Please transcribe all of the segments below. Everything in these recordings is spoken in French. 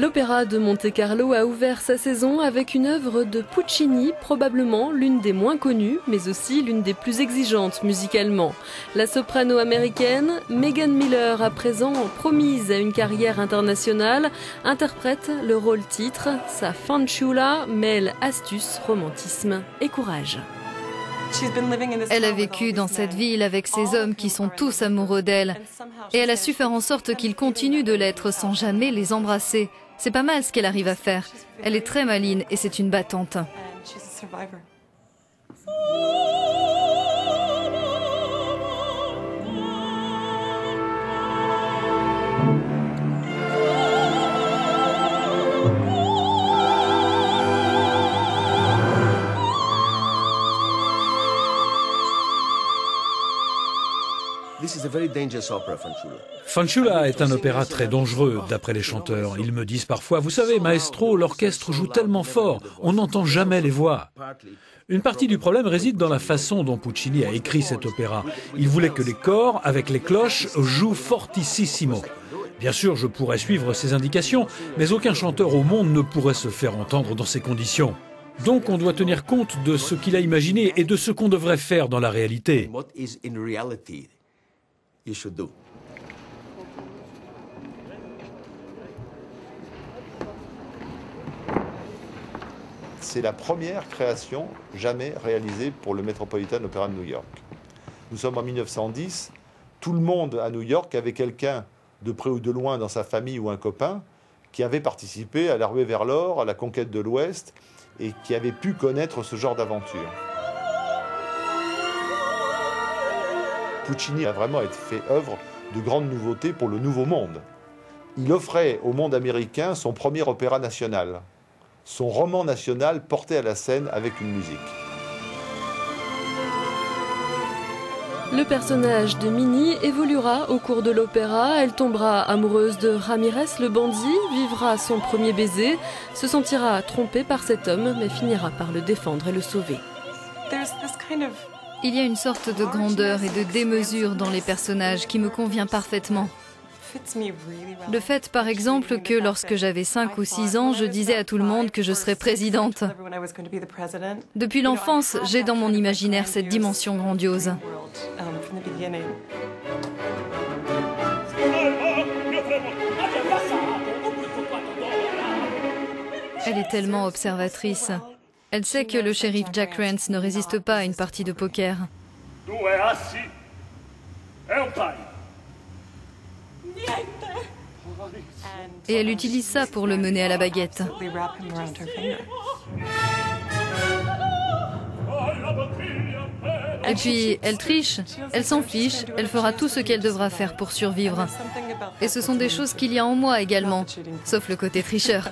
L'Opéra de Monte-Carlo a ouvert sa saison avec une œuvre de Puccini, probablement l'une des moins connues, mais aussi l'une des plus exigeantes musicalement. La soprano américaine Megan Miller, à présent promise à une carrière internationale, interprète le rôle titre. Sa fanciulla mêle astuce, romantisme et courage. Elle a vécu dans cette ville avec ces hommes qui sont tous amoureux d'elle. Et elle a su faire en sorte qu'ils continuent de l'être sans jamais les embrasser. C'est pas mal ce qu'elle arrive à faire. Elle est très maligne et c'est une battante. Fanciulla est un opéra très dangereux, d'après les chanteurs. Ils me disent parfois, vous savez, maestro, l'orchestre joue tellement fort, on n'entend jamais les voix. Une partie du problème réside dans la façon dont Puccini a écrit cet opéra. Il voulait que les corps, avec les cloches, jouent fortissimo. Bien sûr, je pourrais suivre ses indications, mais aucun chanteur au monde ne pourrait se faire entendre dans ces conditions. Donc on doit tenir compte de ce qu'il a imaginé et de ce qu'on devrait faire dans la réalité. C'est la première création jamais réalisée pour le Metropolitan Opera de New York. Nous sommes en 1910, tout le monde à New York avait quelqu'un de près ou de loin dans sa famille ou un copain qui avait participé à la ruée vers l'or, à la conquête de l'Ouest et qui avait pu connaître ce genre d'aventure. Puccini a vraiment fait œuvre de grandes nouveautés pour le Nouveau Monde. Il offrait au monde américain son premier opéra national, son roman national porté à la scène avec une musique. Le personnage de Minnie évoluera au cours de l'opéra. Elle tombera amoureuse de Ramirez le bandit, vivra son premier baiser, se sentira trompée par cet homme, mais finira par le défendre et le sauver. Il y a une sorte de grandeur et de démesure dans les personnages qui me convient parfaitement. Le fait, par exemple, que lorsque j'avais 5 ou 6 ans, je disais à tout le monde que je serais présidente. Depuis l'enfance, j'ai dans mon imaginaire cette dimension grandiose. Elle est tellement observatrice. Elle sait que le shérif Jack Rance ne résiste pas à une partie de poker. Et elle utilise ça pour le mener à la baguette. Et puis, elle triche, elle s'en fiche, elle fera tout ce qu'elle devra faire pour survivre. Et ce sont des choses qu'il y a en moi également, sauf le côté tricheur.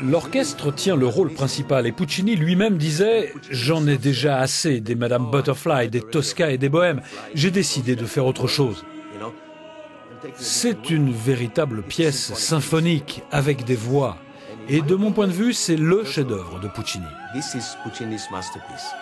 L'orchestre tient le rôle principal et Puccini lui-même disait « J'en ai déjà assez des Madame Butterfly, des Tosca et des Bohèmes. J'ai décidé de faire autre chose. » C'est une véritable pièce symphonique avec des voix. Et de mon point de vue, c'est le chef-d'œuvre de Puccini. This is Puccini's masterpiece.